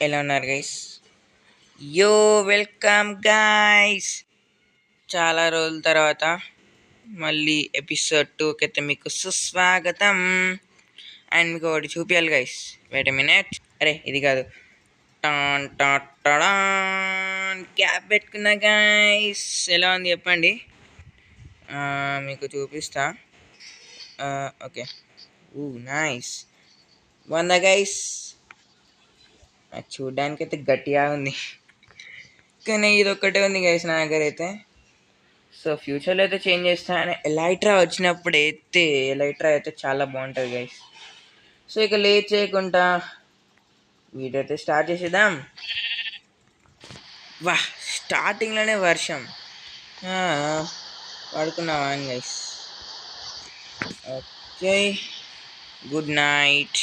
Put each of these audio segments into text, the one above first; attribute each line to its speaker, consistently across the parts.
Speaker 1: ఎలా ఉన్నారు guys? Yo welcome guys. చాలా రోజుల తర్వాత మళ్ళీ ఎపిసోడ్ 2కి అయితే మీకు సుస్వాగతం. అండ్ మీకు ఒకటి చూపించాలి గైస్. Wait a minute. అరే ఇది కాదు. టాన్ టాన్ టాన్ క్యాప్ పెట్టుకున్నా గైస్. ఎలా ఉంది చెప్పండి. మీకు చూపిస్తా. ఓకే. నైస్. బాగుందా గైస్? చూడ్డానికి అయితే గట్టిగా ఉంది, కానీ ఇది ఒక్కటే ఉంది గైస్ నా దగ్గర అయితే. సో ఫ్యూచర్లో అయితే చేంజ్ చేస్తాను. ఎలైట్రా వచ్చినప్పుడు అయితే ఎలైట్రా అయితే చాలా బాగుంటుంది గైస్. సో ఇక లేట్ చేయకుండా వీడియో అయితే స్టార్ట్ చేసేద్దాం. వా, స్టార్టింగ్లోనే వర్షం. పడుకున్నావా అని guys. Okay, good night.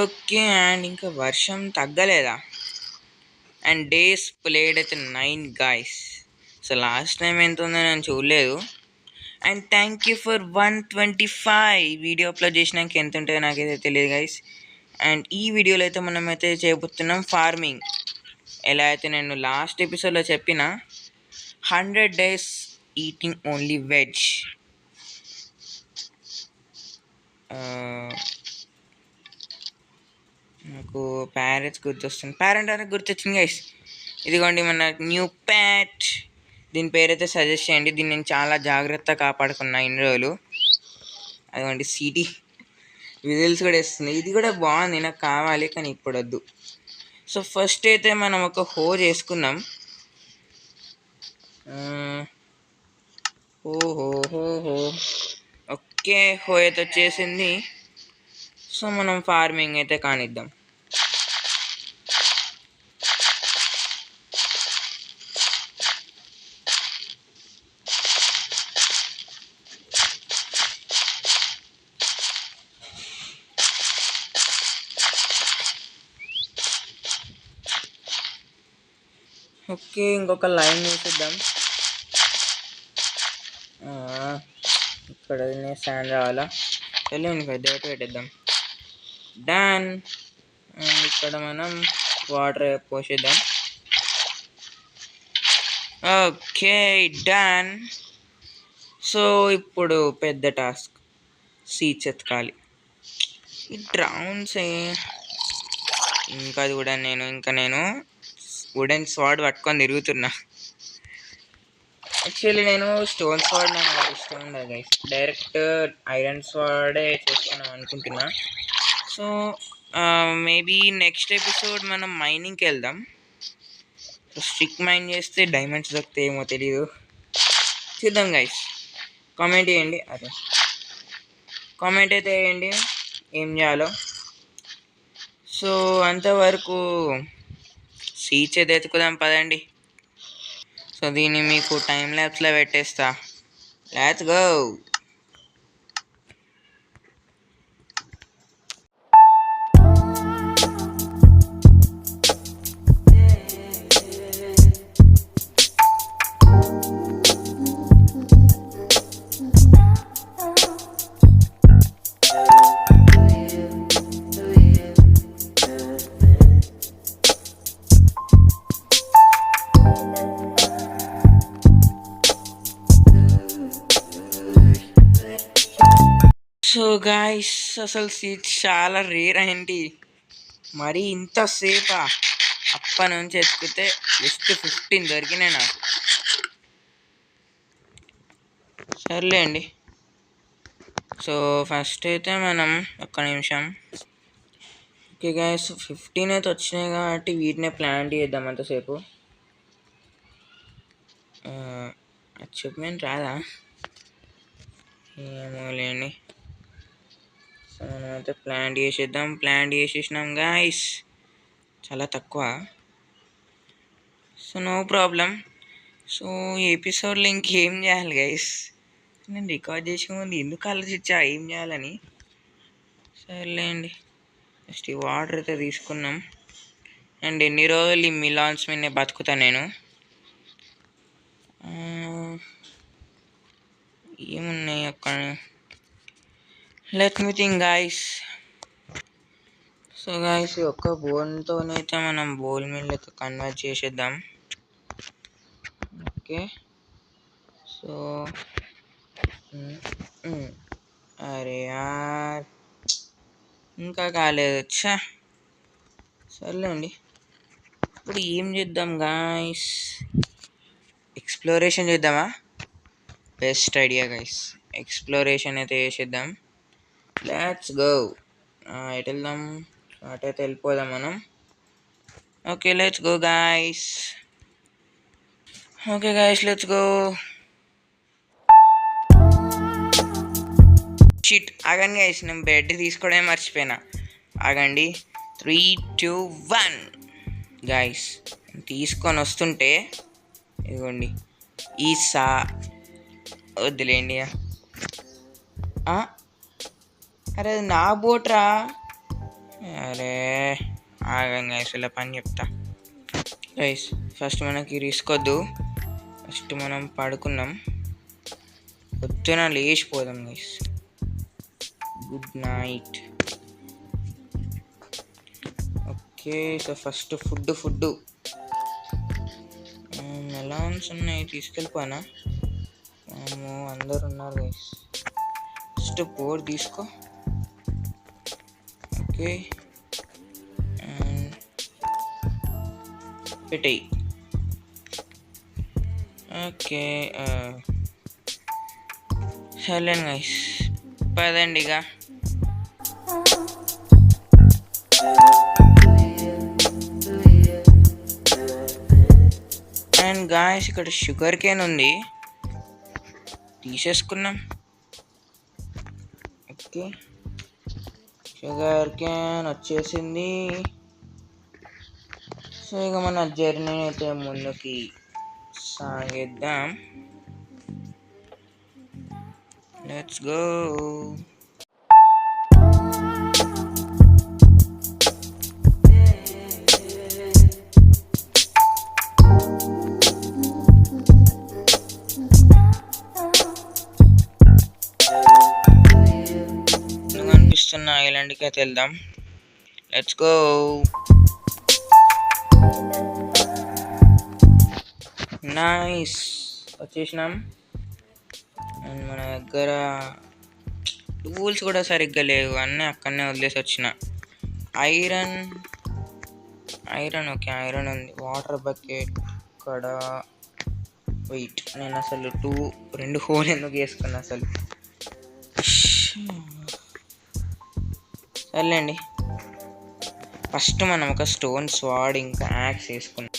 Speaker 1: Okay, and ఇంకా వర్షం తగ్గలేదా? అండ్ డేస్ ప్లేడ్ అయితే 9 గాయస్. సో లాస్ట్ టైం ఎంత ఉందో నేను చూడలేదు. And thank you for 125. Video upload చేసినాక ఎంత ఉంటుందో నాకైతే తెలియదు గైస్. అండ్ ఈ వీడియోలో అయితే మనం అయితే చేయబోతున్నాం ఫార్మింగ్. ఎలా అయితే నేను లాస్ట్ ఎపిసోడ్లో చెప్పిన 100 days ఈటింగ్ ఓన్లీ వెజ్. నాకు ప్యారెట్స్ గుర్తొస్తుంది. ప్యారెంట్ అనేది గుర్తొచ్చింది గైస్. ఇదిగోండి మన న్యూ ప్యాట్. దీని పేరైతే సజెస్ట్ చేయండి. దీన్ని నేను చాలా జాగ్రత్తగా కాపాడుకున్నా ఇన్ని రోజులు. అదిగోండి సిటీ విజిల్స్ కూడా వేస్తుంది. ఇది కూడా బాగుంది, నాకు కావాలి, కానీ ఇప్పుడు వద్దు. సో ఫస్ట్ అయితే మనం ఒక హో చేసుకున్నాం. హో. ఓకే, హో అయితే వచ్చేసింది. సో మనం ఫార్మింగ్ అయితే కానిద్దాం. ఓకే, ఇంకొక లైన్ వేసేద్దాం. ఇక్కడ శాండ్ రావాలా? తెలియదు, పెద్ద పెట్టేద్దాం. డన్. ఇక్కడ మనం వాటర్ పోసేద్దాం. Okay done. సో ఇప్పుడు పెద్ద టాస్క్, సీడ్స్ ఎత్తుకాలి. ఈ డ్రౌన్స్ ఇంకా కూడా నేను వుడెన్ స్వాడ్ పట్టుకొని తిరుగుతున్నా. యాక్చువల్లీ నేను స్టోన్ స్వాడ్ నాకు ఇష్టం ఉండదు గైస్. డైరెక్ట్ ఐరన్ స్వాడే చేసుకున్నాం అనుకుంటున్నా. సో మేబీ నెక్స్ట్ ఎపిసోడ్ మనం మైనింగ్కి వెళ్దాం. స్ట్రిక్ మైన్ చేస్తే డైమండ్స్ దొరుకుతాయి, ఏమో తెలీదు, చూద్దాం గైస్. కామెంట్ చేయండి, కామెంట్ అయితే వేయండి ఏం చేయాలో. సో అంతవరకు సీడ్స్ అయితే ఎత్తుకుదాం పదండి. సో దీన్ని మీకు టైం ల్యాబ్స్లో పెట్టేస్తా. Let's go. సో గాయస్, అసలు సీట్స్ చాలా రేర్ అయింది. మరీ ఇంతసేపా? అప్పటి నుంచి ఎత్తుకుతే జస్ట్ 15 దొరికినాయి నాకు. సర్లే అండి. సో ఫస్ట్ అయితే మనం ఒక్క నిమిషం. ఓకే గాయస్, 15 అయితే వచ్చినాయి కాబట్టి వీటినే ప్లాన్ చేద్దాం అంతసేపు. అచీవ్మెంట్ రాదా? ఏమో లేండి. సో మనమైతే ప్లాన్ చేసేద్దాం. ప్లాన్ చేసేసినాం గాయస్, చాలా తక్కువ. So no problem. సో ఈ ఎపిసోడ్లో ఇంకేం చేయాలి గైస్? నేను రికార్డ్ చేసే ముందు ఎందుకు ఆలోచించా ఏం చేయాలని. సర్లేండి, జస్ట్ ఈ వాటర్ అయితే తీసుకున్నాం. అండ్ ఎన్ని రోజులు ఈ మిలాన్స్ మీదనే బతుకుతా నేను. ఏమున్నాయి అక్కడ? Let me think guys. So guys ఒక్క బోన్తోనైతే మనం బోల్ మిల్ అయితే కన్వర్ట్ చేసేద్దాం. ఓకే, సో అరే యార్ ఇంకా కాలేదు. ఛా, సర్లేండి. ఇప్పుడు ఏం చేద్దాం గాయస్? ఎక్స్ప్లోరేషన్ చేద్దామా? బెస్ట్ ఐడియా గైస్, ఎక్స్ప్లోరేషన్ అయితే చేసేద్దాం. Let's go. ఎటు వెళ్దాం? అటైతే వెళ్ళిపోదాం మనం. Okay, let's go guys. Okay guys, let's go. Shit, ఆగండి గైస్, నేను బెడ్ తీసుకోవడమే మర్చిపోయినా. ఆగండి, 3, 2, 1. గాయస్ తీసుకొని వస్తుంటే ఇదిగోండి ఈ వద్దులేండి. అరే అది నా బోట్రా. అరే ఆగండి గైస్, ఇలా పని చెప్తా. గైస్ ఫస్ట్ మనకి రిస్క్ వద్దు, ఫస్ట్ మనం పడుకుందాం. పొద్దున లేచిపోదాం guys. Good night. Okay, so first food melons ఉన్నాయి, తీసుకెళ్ళిపోనా? అందరు ఉన్నారు గైస్. ఫస్ట్ బోర్డ్ తీసుకో. ఓకే, పెట్టేయి. ఓకే, సర్లేండి గైస్, పదండి ఇక. అండ్ గాయస్ ఇక్కడ షుగర్ కేన్ ఉంది, తీసేసుకున్నాం. ఓకే, షుగర్ కేన్ వచ్చేసింది. సో ఇక మన జర్నీ అయితే ముందుకి సాగిద్దాం. Let's go. కనిపిస్తున్న ఐలాండ్కి అయితే వెళ్దాం. Let's go. నైస్, వచ్చేసినాం. అండ్ మన దగ్గర టూల్స్ కూడా సరిగ్గా లేవు, అన్నీ అక్కడనే వదిలేసి వచ్చిన. ఐరన్ ఓకే, ఐరన్ ఉంది. వాటర్ బకెట్ ఇక్కడ. వెయిట్, నేను అసలు 2 హోల్ ఎందుకు వేసుకున్నా అసలు? సర్లేండి, ఫస్ట్ మనం ఒక స్టోన్ స్వాడ్ ఇంకా యాక్స్ వేసుకున్నాం.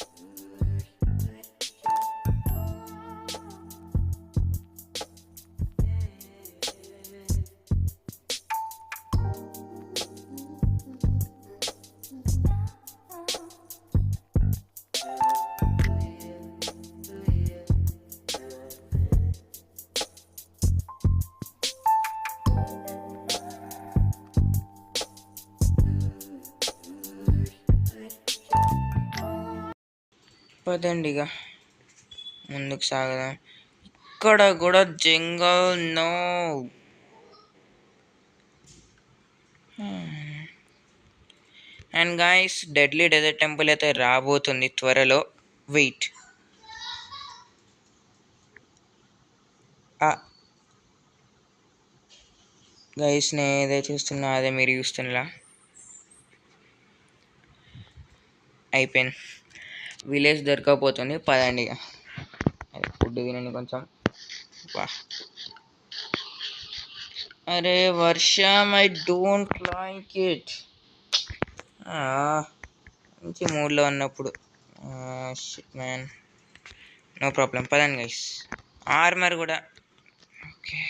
Speaker 1: పదండి ఇక ముందుకు సాగదాం. ఇక్కడ కూడా jungle no. And guys deadly desert temple అయితే రాబోతుంది త్వరలో. వెయిట్, గైస్ నేను ఏదైతే చూస్తున్నా అదే మీరు చూస్తున్నా. అయిపోయింది, విలేజ్ దొరకపోతుంది. పదండి ఇక. అదే ఫుడ్ తినండి కొంచెం. అరే వర్షం, ఐ డోంట్ లైక్ ఇట్. మంచి మూడ్లో ఉన్నప్పుడు. Shit man, no problem. పదండి గైస్. ఆర్మర్ కూడా ఓకే.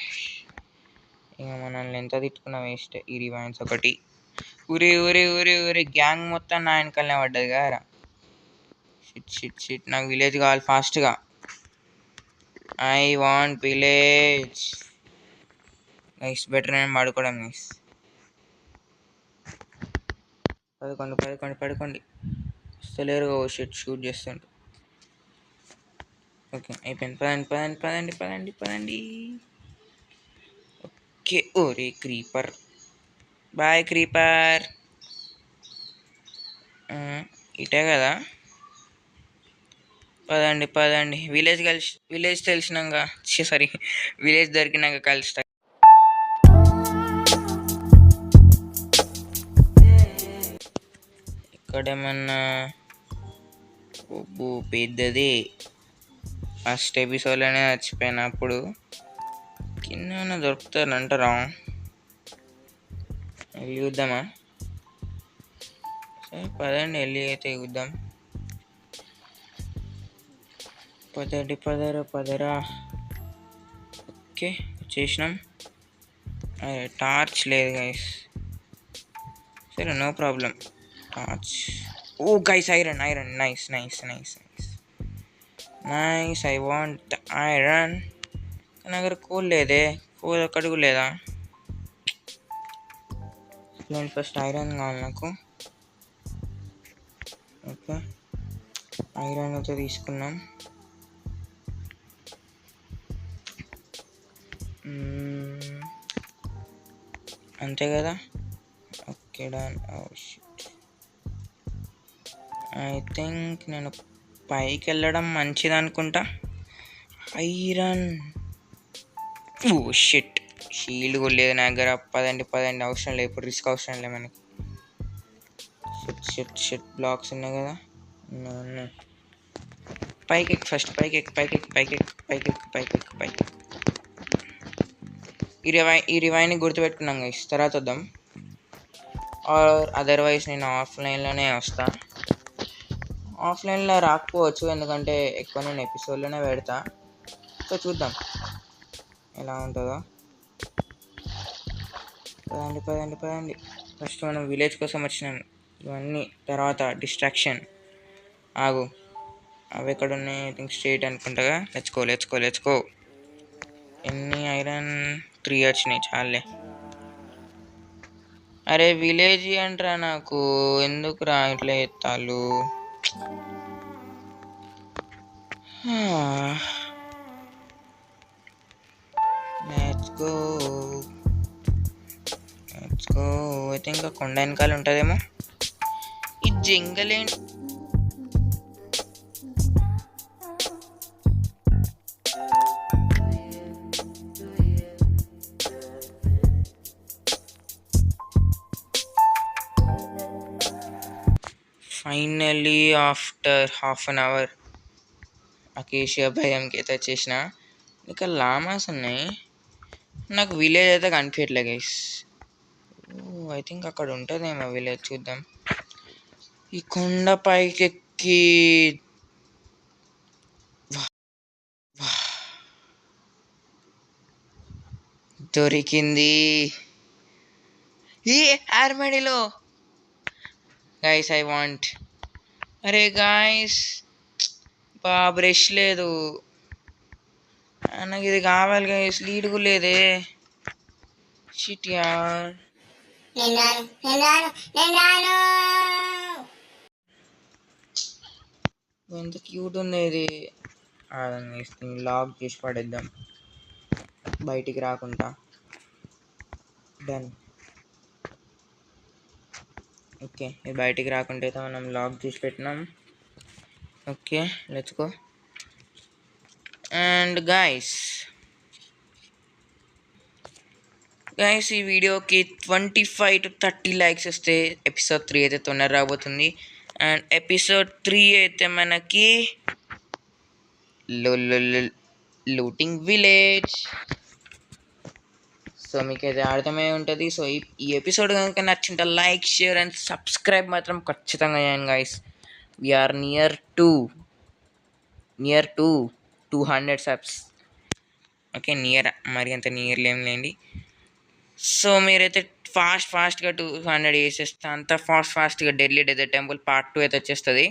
Speaker 1: ఇక మనల్ని ఎంత తిట్టుకున్నా వేస్ట్. ఈ రివైన్స్ ఒకటి. ఊరి గ్యాంగ్ మొత్తం నా వెనకాలనే పడ్డది కదా. షిట్, నాకు విలేజ్ కావాలి ఫాస్ట్గా. I want village guys. Better నేను పడుకోవడం గైస్. పడుకోండి. వస్తలేరుగా. షూట్ చేస్తుంటే. ఓకే, అయిపోయింది. పదండి. ఓకే, ఓరే క్రీపర్, బాయ్ క్రీపర్. ఇటే కదా, పదండి పదండి. విలేజ్ తెలిసినాక, సారీ, విలేజ్ దొరికినాక కలుస్తా. ఇక్కడేమన్నా పెద్దది ఫస్ట్ ఎపిసోడ్లోనే చచ్చిపోయినప్పుడు కింద ఏమైనా దొరుకుతారంటారా? వెళ్ళి చూద్దామా? సరే పదండి, వెళ్ళి అయితే చూద్దాం. పదరా. ఓకే, వచ్చేసినాం. టార్చ్ లేదు గైస్. సరే, no problem. Torch. Oh guys, iron. Nice. I want iron. నా దగ్గర కోల్ లేదే. కోల్ ఒక్కటి కూడా లేదా? నేను ఫస్ట్ ఐరన్ కావాలి నాకు. ఓకే, ఐరన్ అయితే తీసుకున్నాం. అంతే కదా. Okay, done. ఐ థింక్ నేను పైకి వెళ్ళడం మంచిది అనుకుంటా. ఐరన్. ఓ షిట్, షీల్డ్ కూడా లేదు నా దగ్గర. పదండి, అవసరం లేదు ఇప్పుడు, రిస్క్ అవసరం లేదు మనకి. షిట్ బ్లాక్స్ ఉన్నాయి కదా. పైకి ఫస్ట్, పైకి. ఈ రివైని గుర్తుపెట్టుకున్నాం గైస్, తర్వాత వద్దాం. ఆర్ అదర్వైజ్ నేను ఆఫ్లైన్లోనే వస్తా. ఆఫ్లైన్లో రాకపోవచ్చు, ఎందుకంటే ఎక్కువ నేను ఎపిసోడ్లోనే పెడతా. సో చూద్దాం ఎలా ఉంటుందో. పదండి. ఫస్ట్ మనం విలేజ్ కోసం వచ్చినాం. ఇవన్నీ తర్వాత డిస్ట్రాక్షన్. ఆగు, అవి ఎక్కడ ఉన్నాయి? ఐ థింక్ స్ట్రేట్ అనుకుంటాగా. Let's go. ఎన్ని ఐరన్? 3 వచ్చినాయి, చాలే. అరే విలేజ్ అంటరా నాకు, ఎందుకురా ఇట్లా ఎత్తాలు? Let's go. అయితే ఇంకా కొండ వెనకాల ఉంటుందేమో ఈ జంగల్. ఏంటి finally after half an hour acacia భయంకి అయితే వచ్చేసిన. ఇంకా లామాస్ ఉన్నాయి. నాకు విలేజ్ అయితే కనిపించట్లే గైస్. ఐ థింక్ అక్కడ ఉంటుందేమో విలేజ్, చూద్దాం. ఈ కొండ పైకెక్కి దొరికింది ఈ ఆర్మడీలో. Guys I want. అరే గాయస్, బ్రష్ లేదు నాకు, ఇది కావాలి గైస్. లీడ్ కూడా లేదే. షిట్ యార్. ఎంత క్యూట్ ఉంది ఇది. లాక్ చేసి పడేద్దాం బయటికి రాకుండా. డన్. ఓకే, ఇది బయటికి రాకుండా అయితే మనం లాక్ చేసి పెట్టినాం. Okay, let's go. And guys ఈ వీడియోకి 25 to 30 లైక్స్ వస్తే ఎపిసోడ్ 3 అయితే తొందర రాబోతుంది. అండ్ ఎపిసోడ్ 3 అయితే మనకి లూటింగ్ విలేజ్. సో మీకు అయితే అర్థమై ఉంటుంది. సో ఈ ఎపిసోడ్ కనుక నచ్చింటే లైక్, షేర్ అండ్ సబ్స్క్రైబ్ మాత్రం ఖచ్చితంగా చేయండి guys. We are near to 200 subs. Okay, near, మరి అంత నియర్లు ఏం లేండి. సో మీరైతే ఫాస్ట్గా 200 వేసేస్తా. అంత ఫాస్ట్గా డెడ్లీ డెజర్ట్ టెంపుల్ పార్ట్ 2 అయితే వచ్చేస్తుంది.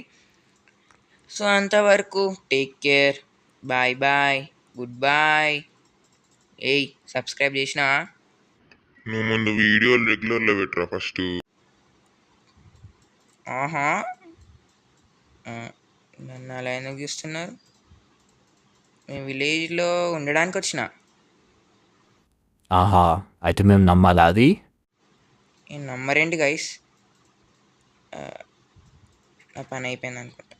Speaker 1: సో అంతవరకు take care, bye, good bye. Subscribe చేసినావా?
Speaker 2: నువ్వు ముందు వీడియోలు రెగ్యులర్లో పెట్టరా ఫస్ట్.
Speaker 1: ఆహా, నన్ను అలా ఎందుకు చూస్తున్నారు? మేము విలేజ్లో ఉండడానికి వచ్చిన.
Speaker 3: ఆహా, అయితే మేము నమ్మాలా అది?
Speaker 1: నమ్మరేంటి గైస్? నా పని అయిపోయింది అనుకుంటా.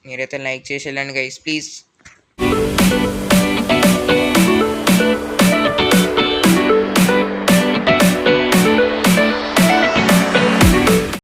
Speaker 1: మీరైతే లైక్ చేసి వెళ్ళండి గైస్ ప్లీజ్.